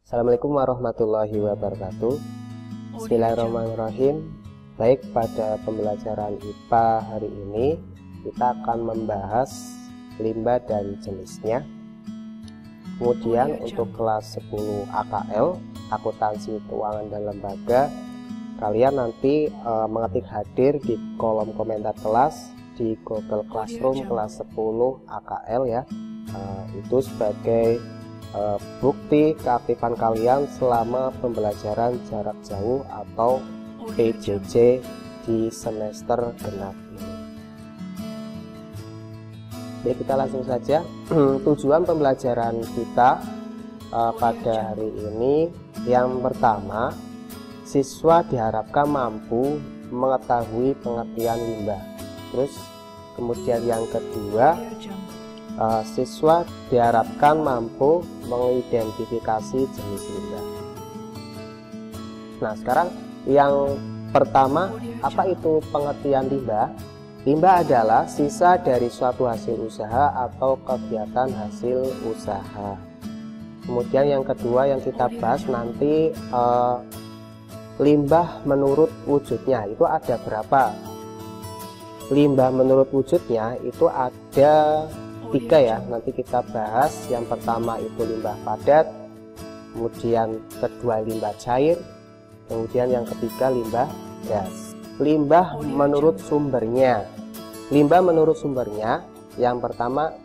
Assalamualaikum warahmatullahi wabarakatuh. Bismillahirrahmanirrahim. Baik, pada pembelajaran IPA hari ini kita akan membahas limbah dan jenisnya. Kemudian untuk kelas 10 AKL, Akuntansi Keuangan dan Lembaga, kalian nanti mengetik hadir di kolom komentar kelas di Google Classroom kelas 10 AKL ya. Itu sebagai bukti keaktifan kalian selama pembelajaran jarak jauh atau PJJ di semester genap ini. Oke, kita langsung saja. Tujuan pembelajaran kita pada hari ini, yang pertama, siswa diharapkan mampu mengetahui pengertian limbah. Terus kemudian yang kedua, siswa diharapkan mampu mengidentifikasi jenis limbah. Nah, sekarang yang pertama, apa itu pengertian limbah? Limbah adalah sisa dari suatu hasil usaha atau kegiatan hasil usaha. Kemudian yang kedua yang kita bahas nanti, limbah menurut wujudnya itu ada berapa? Limbah menurut wujudnya itu ada 3 ya, nanti kita bahas. Yang pertama itu limbah padat, kemudian kedua limbah cair, kemudian yang ketiga limbah gas. Limbah menurut sumbernya. Limbah menurut sumbernya, yang pertama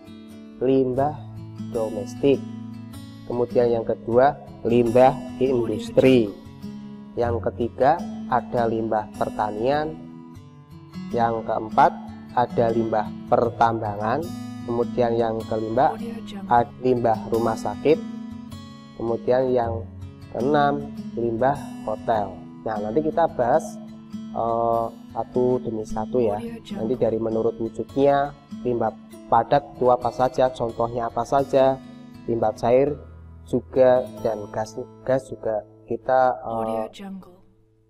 limbah domestik, kemudian yang kedua limbah industri, yang ketiga ada limbah pertanian, yang keempat ada limbah pertambangan, kemudian yang kelima ada limbah rumah sakit, kemudian yang keenam limbah hotel. Nah, nanti kita bahas satu demi satu ya. Nanti dari menurut wujudnya, limbah padat itu apa saja, contohnya apa saja, limbah cair juga, dan gas juga kita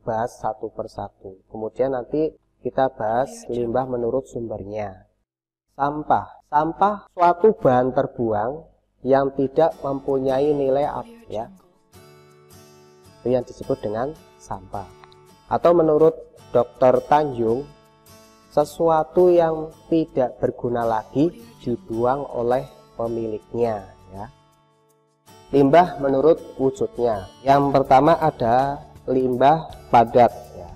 bahas satu persatu. Kemudian nanti kita bahas limbah menurut sumbernya. Sampah suatu bahan terbuang yang tidak mempunyai nilai ya, itu yang disebut dengan sampah. Atau menurut Dr. Tanjung, sesuatu yang tidak berguna lagi dibuang oleh pemiliknya ya. Limbah menurut wujudnya, yang pertama ada limbah padat ya.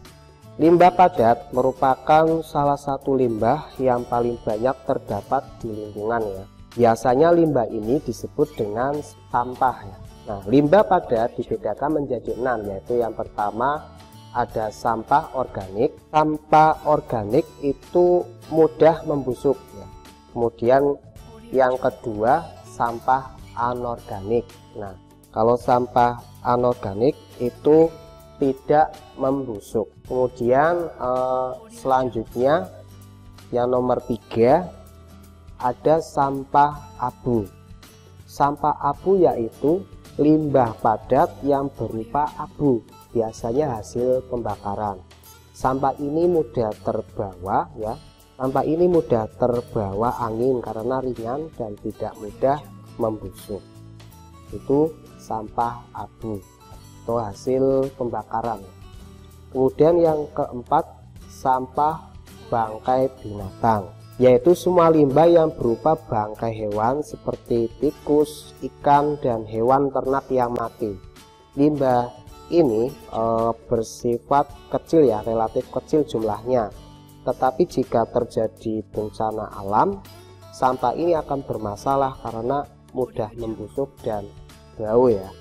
Limbah padat merupakan salah satu limbah yang paling banyak terdapat di lingkungan ya. Biasanya limbah ini disebut dengan sampah ya. Nah, limbah padat dibedakan menjadi 6, yaitu yang pertama ada sampah organik. Sampah organik itu mudah membusuk ya. Kemudian yang kedua sampah anorganik. Nah, kalau sampah anorganik itu tidak membusuk. Kemudian selanjutnya yang nomor 3 ada sampah abu. Sampah abu yaitu limbah padat yang berupa abu, biasanya hasil pembakaran. Sampah ini mudah terbawa ya. Sampah ini mudah terbawa angin karena ringan dan tidak mudah membusuk. Itu sampah abu atau hasil pembakaran. Kemudian yang keempat sampah bangkai binatang, yaitu semua limbah yang berupa bangkai hewan seperti tikus, ikan, dan hewan ternak yang mati. Limbah ini bersifat kecil ya, relatif kecil jumlahnya, tetapi jika terjadi bencana alam, sampah ini akan bermasalah karena mudah membusuk dan bau ya.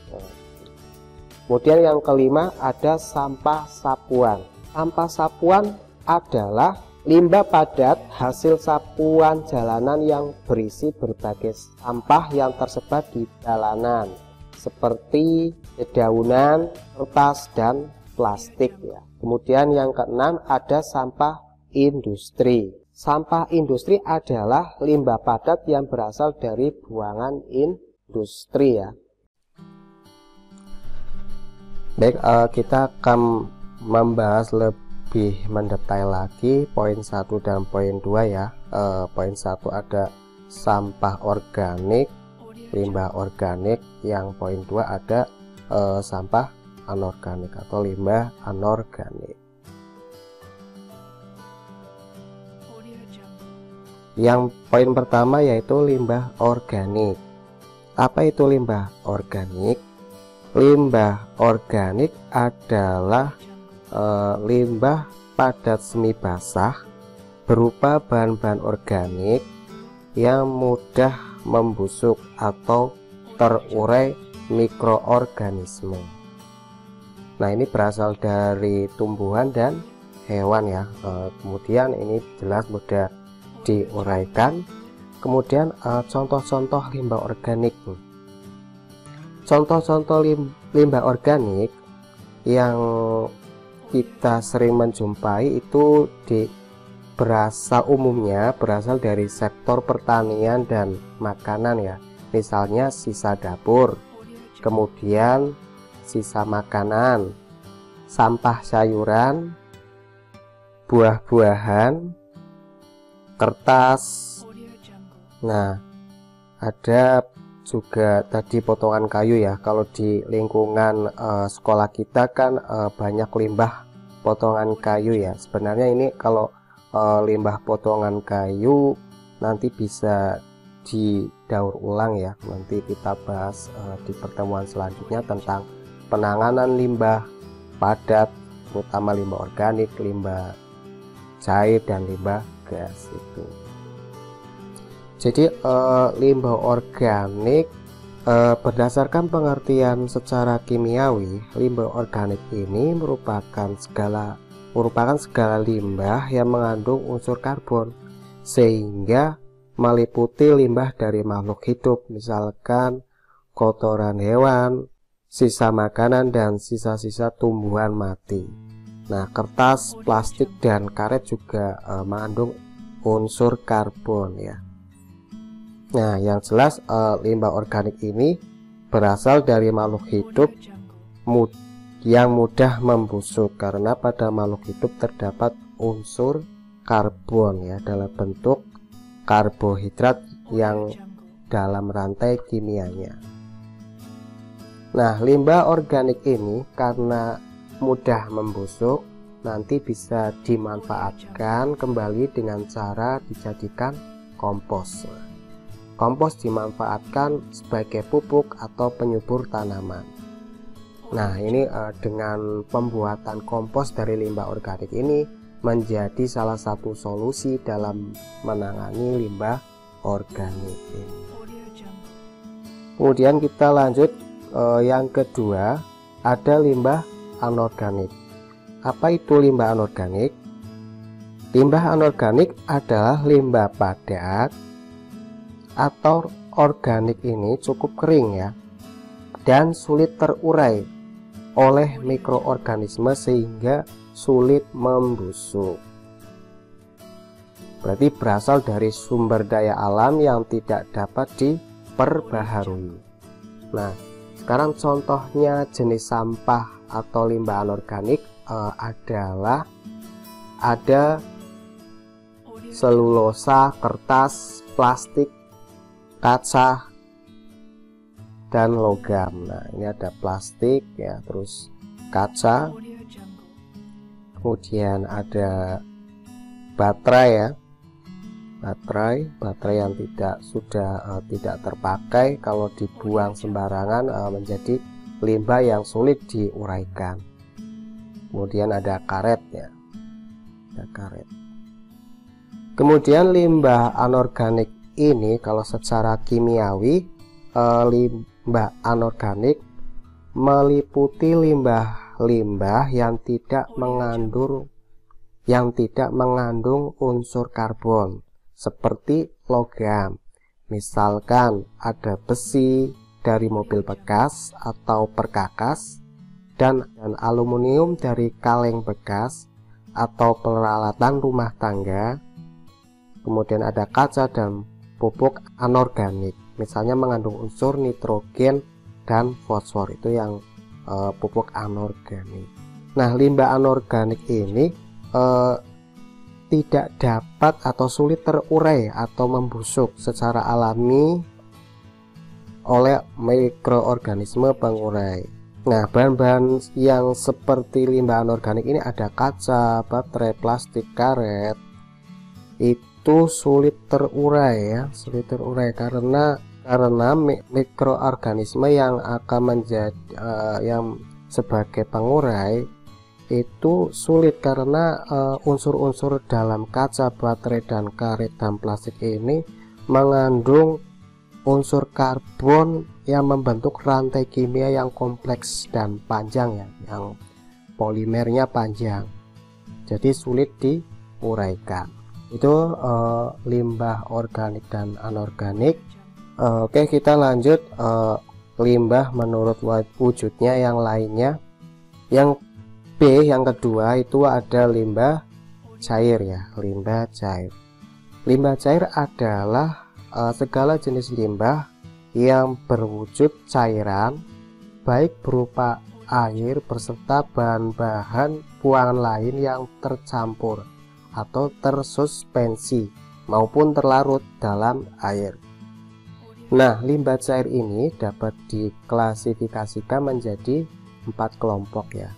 Kemudian yang kelima ada sampah sapuan. Sampah sapuan adalah limbah padat hasil sapuan jalanan yang berisi berbagai sampah yang tersebar di jalanan seperti dedaunan, kertas, dan plastik ya. Kemudian yang keenam ada sampah industri. Sampah industri adalah limbah padat yang berasal dari buangan industri ya. Baik, kita akan membahas lebih mendetail lagi poin 1 dan poin 2 ya. Poin 1 ada sampah organik, limbah organik. Yang poin 2 ada sampah anorganik atau limbah anorganik. Yang poin pertama yaitu limbah organik. Apa itu limbah organik? Limbah organik adalah limbah padat semi basah berupa bahan-bahan organik yang mudah membusuk atau terurai mikroorganisme. Nah, ini berasal dari tumbuhan dan hewan ya. Kemudian ini jelas mudah diuraikan. Kemudian contoh-contoh limbah organik. Contoh-contoh limbah organik yang kita sering menjumpai itu umumnya berasal dari sektor pertanian dan makanan ya. Misalnya sisa dapur, kemudian sisa makanan, sampah sayuran, buah-buahan, kertas. Nah, ada juga tadi potongan kayu ya. Kalau di lingkungan sekolah kita kan banyak limbah potongan kayu ya. Sebenarnya ini kalau limbah potongan kayu nanti bisa didaur ulang ya. Nanti kita bahas di pertemuan selanjutnya tentang penanganan limbah padat, terutama limbah organik, limbah cair dan limbah gas itu. Jadi limbah organik berdasarkan pengertian secara kimiawi, limbah organik ini merupakan segala limbah yang mengandung unsur karbon, sehingga meliputi limbah dari makhluk hidup, misalkan kotoran hewan, sisa makanan, dan sisa-sisa tumbuhan mati. Nah, kertas, plastik, dan karet juga mengandung unsur karbon ya. Nah, yang jelas limbah organik ini berasal dari makhluk hidup yang mudah membusuk karena pada makhluk hidup terdapat unsur karbon ya dalam bentuk karbohidrat yang dalam rantai kimianya. Nah, limbah organik ini karena mudah membusuk nanti bisa dimanfaatkan kembali dengan cara dijadikan kompos. Kompos dimanfaatkan sebagai pupuk atau penyubur tanaman. Nah, ini dengan pembuatan kompos dari limbah organik ini menjadi salah satu solusi dalam menangani limbah organik ini. Kemudian kita lanjut yang kedua, ada limbah anorganik. Apa itu limbah anorganik? Limbah anorganik adalah limbah padat atau organik ini cukup kering ya dan sulit terurai oleh mikroorganisme sehingga sulit membusuk. Berarti berasal dari sumber daya alam yang tidak dapat diperbaharui. Nah, sekarang contohnya jenis sampah atau limbah anorganik adalah ada selulosa, kertas, plastik, kaca, dan logam. Nah, ini ada plastik ya, terus kaca, kemudian ada baterai ya, baterai yang sudah tidak terpakai, kalau dibuang sembarangan menjadi limbah yang sulit diuraikan. Kemudian ada karet ya, ada karet. Kemudian limbah anorganik ini kalau secara kimiawi, limbah anorganik meliputi limbah-limbah yang tidak mengandung unsur karbon seperti logam. Misalkan ada besi dari mobil bekas atau perkakas dan aluminium dari kaleng bekas atau peralatan rumah tangga. Kemudian ada kaca dan pupuk anorganik, misalnya mengandung unsur nitrogen dan fosfor, itu yang pupuk anorganik. Nah, limbah anorganik ini tidak dapat atau sulit terurai atau membusuk secara alami oleh mikroorganisme pengurai. Nah, bahan-bahan yang seperti limbah anorganik ini ada kaca, baterai, plastik, karet. Itu sulit terurai ya, sulit terurai karena mikroorganisme yang akan menjadi yang sebagai pengurai itu sulit karena unsur-unsur dalam kaca, baterai, dan karet dan plastik ini mengandung unsur karbon yang membentuk rantai kimia yang kompleks dan panjang ya, yang polimernya panjang, jadi sulit diuraikan. Itu limbah organik dan anorganik. Oke, kita lanjut limbah menurut wujudnya yang lainnya. Yang B, yang kedua itu ada limbah cair ya, limbah cair. Limbah cair adalah segala jenis limbah yang berwujud cairan, baik berupa air beserta bahan-bahan buangan lain yang tercampur atau tersuspensi maupun terlarut dalam air. Nah, limbah cair ini dapat diklasifikasikan menjadi 4 kelompok ya.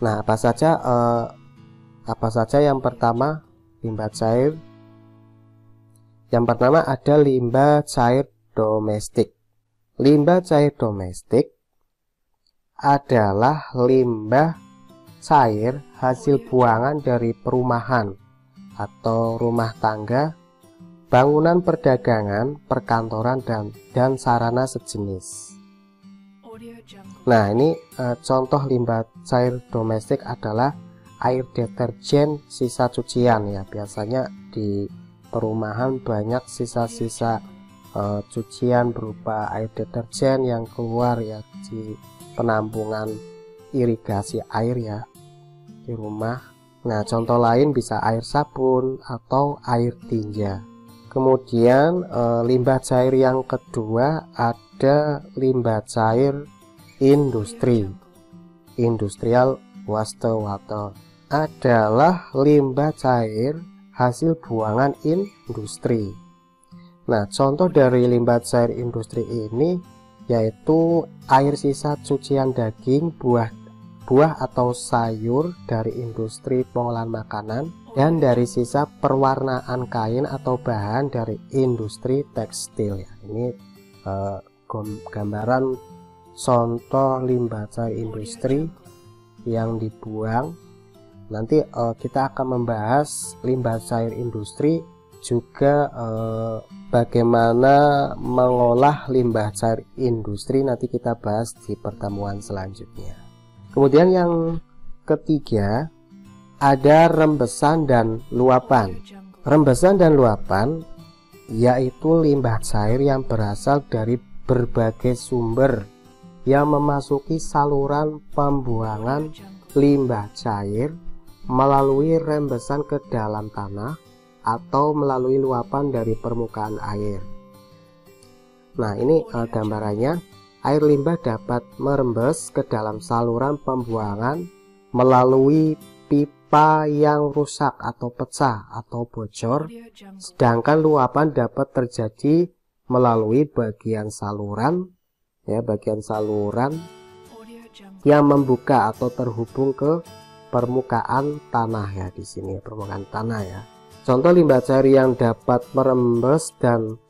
Nah, apa saja yang pertama limbah cair? Yang pertama ada limbah cair domestik. Limbah cair domestik adalah limbah cair hasil buangan dari perumahan atau rumah tangga, bangunan perdagangan, perkantoran, dan sarana sejenis. Nah, ini contoh limbah cair domestik adalah air deterjen sisa cucian ya. Biasanya di perumahan banyak sisa-sisa cucian berupa air deterjen yang keluar ya di penampungan irigasi air ya di rumah. Nah, contoh lain bisa air sabun atau air tinja. Kemudian limbah cair yang kedua ada limbah cair industri. Industrial wastewater adalah limbah cair hasil buangan industri. Nah, contoh dari limbah cair industri ini yaitu air sisa cucian daging, buah atau sayur dari industri pengolahan makanan, dan dari sisa perwarnaan kain atau bahan dari industri tekstil ya. Ini gambaran contoh limbah cair industri yang dibuang. Nanti kita akan membahas limbah cair industri, juga bagaimana mengolah limbah cair industri nanti kita bahas di pertemuan selanjutnya. Kemudian yang ketiga ada rembesan dan luapan. Rembesan dan luapan yaitu limbah cair yang berasal dari berbagai sumber yang memasuki saluran pembuangan limbah cair melalui rembesan ke dalam tanah atau melalui luapan dari permukaan air. Nah, ini gambarannya. Air limbah dapat merembes ke dalam saluran pembuangan melalui pipa yang rusak atau pecah atau bocor, sedangkan luapan dapat terjadi melalui bagian saluran ya, bagian saluran yang membuka atau terhubung ke permukaan tanah ya, di sini permukaan tanah ya. Contoh limbah cair yang dapat merembes dan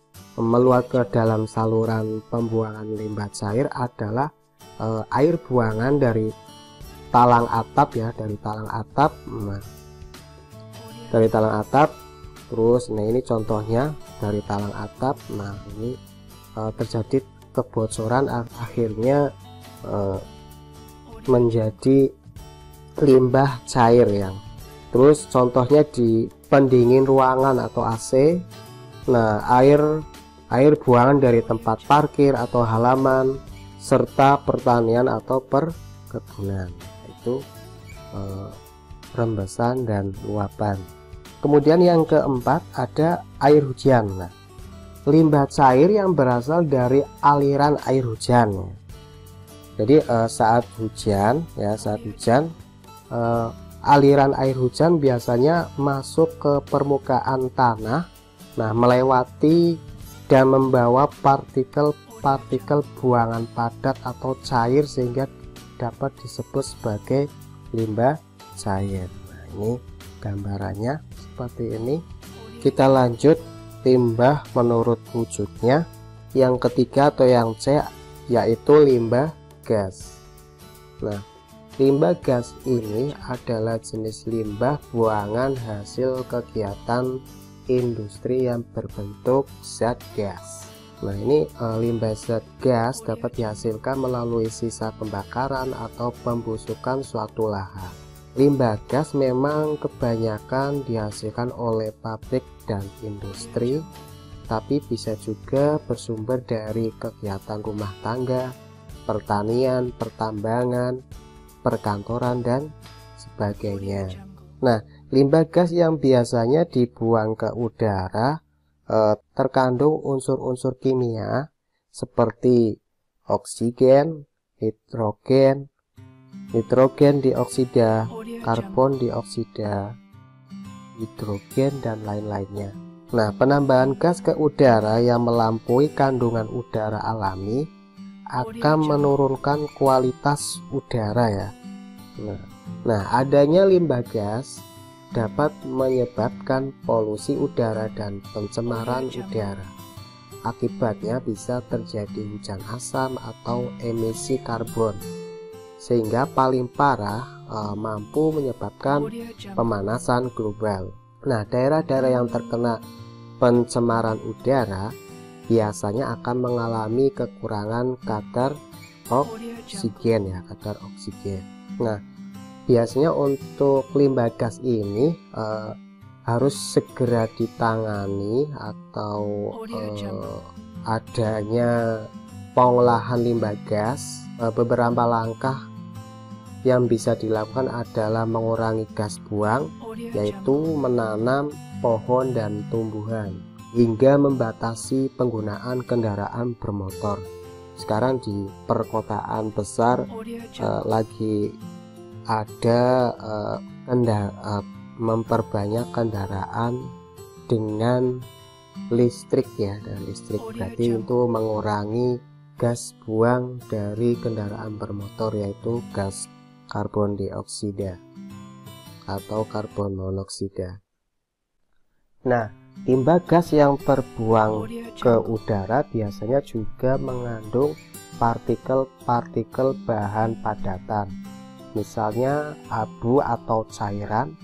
meluap ke dalam saluran pembuangan limbah cair adalah air buangan dari talang atap ya, dari talang atap. Nah, dari talang atap, terus nah ini contohnya dari talang atap. Nah, ini terjadi kebocoran, akhirnya menjadi limbah cair yang. Terus contohnya di pendingin ruangan atau AC. Nah, air buangan dari tempat parkir atau halaman serta pertanian atau perkebunan, itu rembesan dan luapan. Kemudian yang keempat ada air hujan. Nah, limbah cair yang berasal dari aliran air hujan. Jadi saat hujan ya, aliran air hujan biasanya masuk ke permukaan tanah, nah melewati dan membawa partikel partikel buangan padat atau cair sehingga dapat disebut sebagai limbah cair. Nah, ini gambarannya seperti ini. Kita lanjut limbah menurut wujudnya. Yang ketiga atau yang C yaitu limbah gas. Nah, limbah gas ini adalah jenis limbah buangan hasil kegiatan industri yang berbentuk zat gas. Nah, ini limbah zat gas dapat dihasilkan melalui sisa pembakaran atau pembusukan suatu lahan. Limbah gas memang kebanyakan dihasilkan oleh pabrik dan industri, tapi bisa juga bersumber dari kegiatan rumah tangga, pertanian, pertambangan, perkantoran, dan sebagainya. Nah, limbah gas yang biasanya dibuang ke udara terkandung unsur-unsur kimia seperti oksigen, nitrogen dioksida, karbon dioksida, hidrogen, dan lain-lainnya. Nah, penambahan gas ke udara yang melampaui kandungan udara alami akan menurunkan kualitas udara ya. Nah, adanya limbah gas dapat menyebabkan polusi udara dan pencemaran udara. Akibatnya bisa terjadi hujan asam atau emisi karbon, sehingga paling parah mampu menyebabkan pemanasan global. Nah, daerah-daerah yang terkena pencemaran udara biasanya akan mengalami kekurangan kadar oksigen ya, kadar oksigen. Nah, biasanya untuk limbah gas ini harus segera ditangani atau adanya pengolahan limbah gas. Beberapa langkah yang bisa dilakukan adalah mengurangi gas buang, yaitu menanam pohon dan tumbuhan, hingga membatasi penggunaan kendaraan bermotor. Sekarang di perkotaan besar lagi ada memperbanyak kendaraan dengan listrik ya, dan listrik berarti itu mengurangi gas buang dari kendaraan bermotor, yaitu gas karbon dioksida atau karbon monoksida. Nah, limbah gas yang terbuang ke udara biasanya juga mengandung partikel-partikel bahan padatan, misalnya abu atau cairan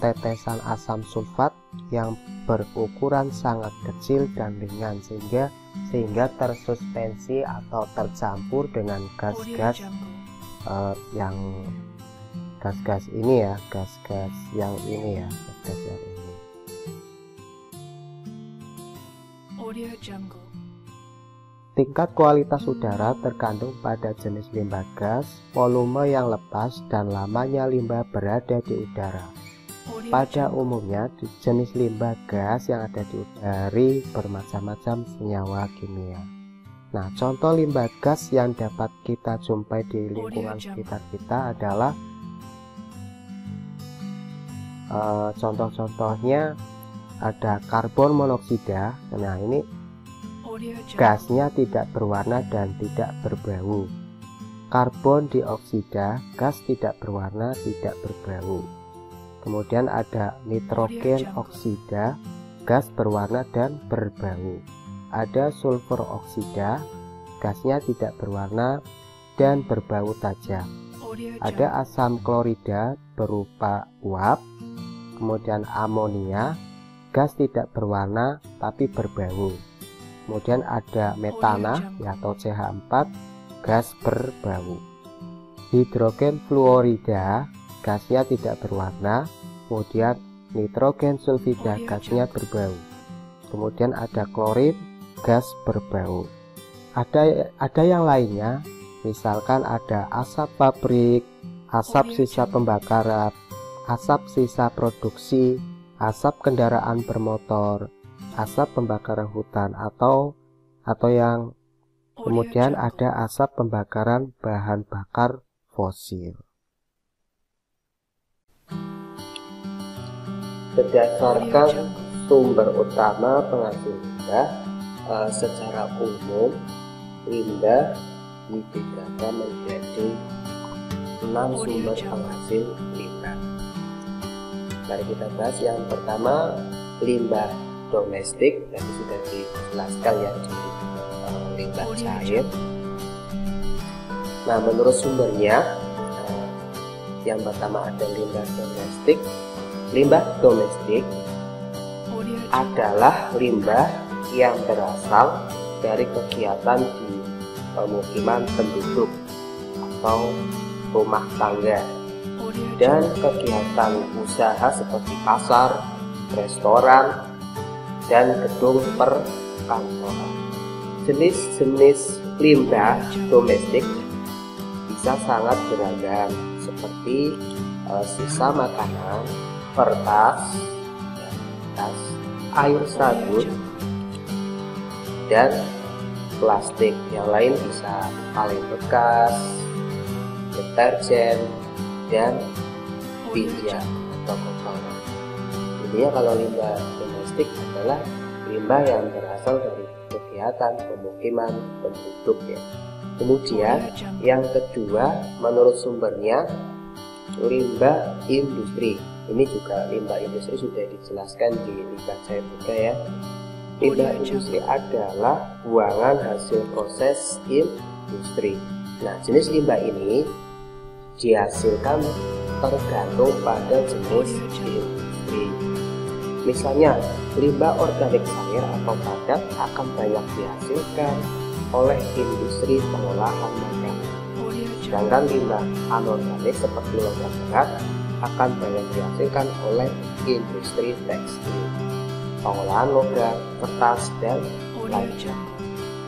tetesan asam sulfat yang berukuran sangat kecil dan ringan sehingga tersuspensi atau tercampur dengan gas-gas yang ini ya, gas-gas yang ini. Tingkat kualitas udara tergantung pada jenis limbah gas, volume yang lepas, dan lamanya limbah berada di udara. Pada umumnya, jenis limbah gas yang ada di udara dari bermacam-macam senyawa kimia. Nah, contoh limbah gas yang dapat kita jumpai di lingkungan sekitar kita adalah contoh-contohnya ada karbon monoksida. Nah, ini gasnya tidak berwarna dan tidak berbau. Karbon dioksida, gas tidak berwarna, tidak berbau. Kemudian ada nitrogen oksida, gas berwarna dan berbau. Ada sulfur oksida, gasnya tidak berwarna dan berbau tajam. Ada asam klorida berupa uap. Kemudian amonia, gas tidak berwarna tapi berbau. Kemudian ada metana atau CH4, gas berbau. Hidrogen fluorida, gasnya tidak berwarna. Kemudian nitrogen sulfida, gasnya berbau. Kemudian ada klorin, gas berbau. Ada yang lainnya, misalkan ada asap pabrik, asap sisa pembakaran, asap sisa produksi, asap kendaraan bermotor, asap pembakaran hutan atau yang kemudian ada asap pembakaran bahan bakar fosil. Berdasarkan sumber utama penghasil limbah, secara umum limbah dibedakan menjadi 6 sumber penghasil limbah. Mari kita bahas yang pertama, limbah domestik. Tadi sudah dijelaskan ya, di limbah cair. Nah, menurut sumbernya, yang pertama ada limbah domestik. Limbah domestik adalah limbah yang berasal dari kegiatan di pemukiman penduduk atau rumah tangga dan kegiatan usaha seperti pasar, restoran, dan gedung perkantoran. Jenis-jenis limbah domestik bisa sangat beragam, seperti sisa makanan, kertas, air sabun, dan plastik. Yang lain bisa kaleng bekas, deterjen, dan tinja atau kotoran. Intinya kalau limbah domestik adalah limbah yang berasal dari kegiatan pemukiman penduduk ya. Kemudian yang kedua, menurut sumbernya, limbah industri. Ini juga limbah industri sudah dijelaskan di limbah cair juga ya. Limbah industri adalah buangan hasil proses industri. Nah, jenis limbah ini dihasilkan tergantung pada jenis industri. Misalnya, limbah organik cair atau padat akan banyak dihasilkan oleh industri pengolahan makanan. Sedangkan limbah anorganik seperti logam berat akan banyak dihasilkan oleh industri tekstil, pengolahan logam, kertas, dan lainnya.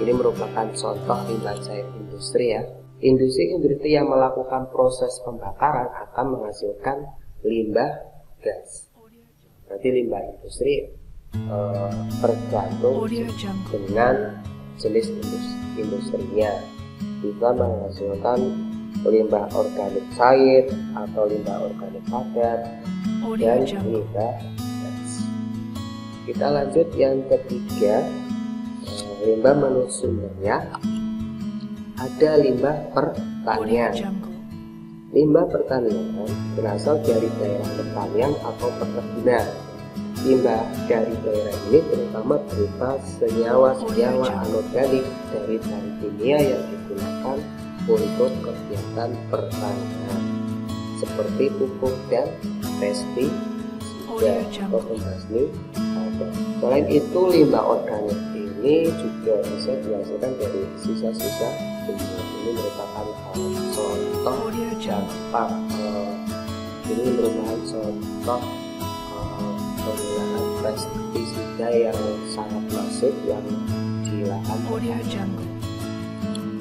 Ini merupakan contoh limbah cair industri ya. Industri yang melakukan proses pembakaran akan menghasilkan limbah gas. Berarti limbah industri tergantung dengan jenis industrinya. Bisa menghasilkan limbah organik cair atau limbah organik padat dan limbah gas. Kita lanjut yang ketiga, limbah menurut sumbernya. Ada limbah pertanian. Limbah pertanian berasal dari daerah pertanian atau perkebunan. Limbah dari daerah ini terutama berupa senyawa-senyawa anorganik dari bahan kimia yang digunakan untuk kegiatan pertanian seperti pupuk dan pestisida atau pembasmi. Selain itu, limbah organik ini juga bisa dihasilkan dari sisa-sisa tumbuhan. Ini merupakan contoh dampak ini merupakan contoh penggunaan pestisida yang sangat masif yang dilakukan.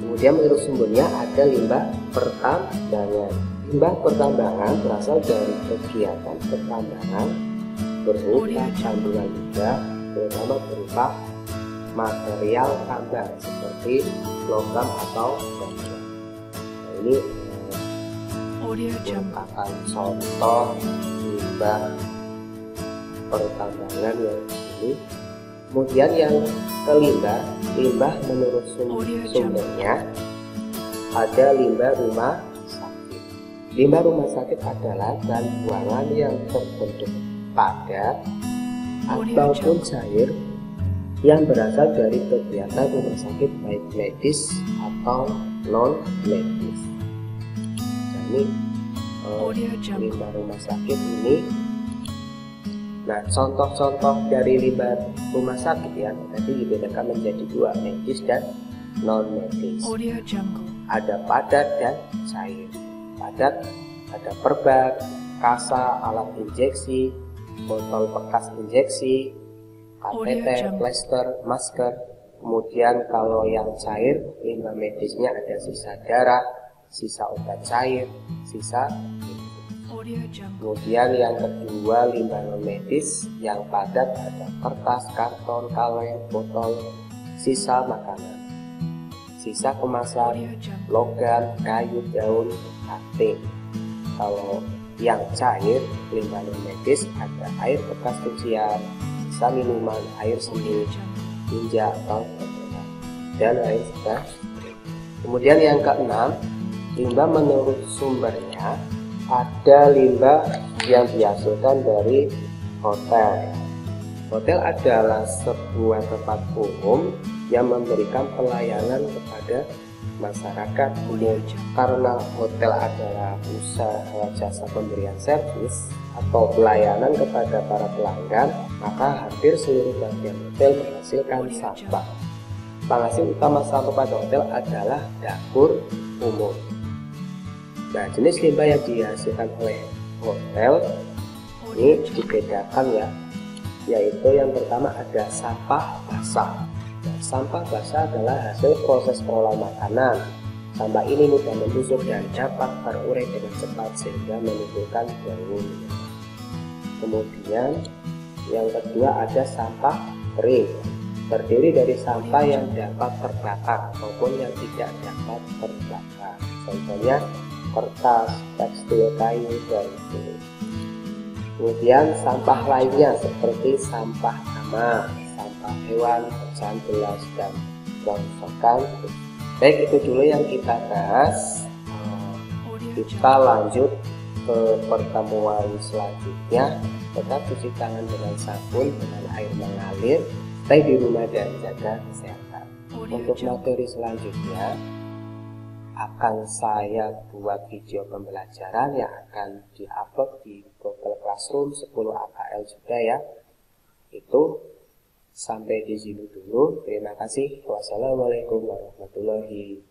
Kemudian menurut sumbernya ada limbah pertambangan. Limbah pertambangan berasal dari kegiatan pertambangan berupa kandungan limbah, terutama berupa material tambang seperti logam atau baja. Nah, ini merupakan contoh limbah pertambangan yang ini. Kemudian yang kelima, limbah menurut sumbernya ada limbah rumah sakit. Limbah rumah sakit adalah bahan buangan yang terbentuk padat ataupun cair yang berasal dari kegiatan rumah sakit baik medis atau non medis. Nah, ini limbah rumah sakit ini. Nah, contoh-contoh dari limbah rumah sakit ya tadi dibedakan menjadi dua, medis dan non medis. Ada padat dan cair. Padat ada perban, kasa, alat injeksi, botol bekas injeksi, kateter, plester, masker. Kemudian kalau yang cair, limbah medisnya ada sisa darah, sisa obat cair, sisa. Kemudian yang kedua, limbah non medis yang padat ada kertas, karton, kaleng, botol, sisa makanan, sisa kemasan, logam, kayu, daun, kating. Kalau yang cair, limbah non medis ada air bekas cucian, sisa minuman, air seni, tinja atau kotoran dan lain sebagainya. Kemudian yang keenam, limbah menurut sumbernya ada limbah yang dihasilkan dari hotel. Hotel adalah sebuah tempat umum yang memberikan pelayanan kepada masyarakat umum. Karena hotel adalah usaha jasa pemberian servis atau pelayanan kepada para pelanggan, maka hampir seluruh bagian hotel menghasilkan sampah. Penghasil utama sampah pada hotel adalah dapur umum. Nah, jenis limbah yang dihasilkan oleh hotel ini dibedakan ya, yaitu yang pertama ada sampah basah. Nah, sampah basah adalah hasil proses pengolahan makanan. Sampah ini mudah membusuk dan dapat terurai dengan cepat sehingga menimbulkan bau. Kemudian yang kedua ada sampah kering, terdiri dari sampah yang dapat terbakar maupun yang tidak dapat terbakar. Contohnya kertas, tekstil, kayu, dan kulit. Kemudian sampah lainnya seperti sampah kamar, sampah hewan, pecahan gelas, dan rongsokan. Baik, itu dulu yang kita bahas. Kita lanjut ke pertemuan selanjutnya. Tetap cuci tangan dengan sabun dengan air mengalir, stay di rumah dan jaga kesehatan. Untuk materi selanjutnya akan saya buat video pembelajaran yang akan diupload di Google Classroom 10 AKL juga ya. Itu sampai di sini dulu. Terima kasih. Wassalamualaikum warahmatullahi wabarakatuh.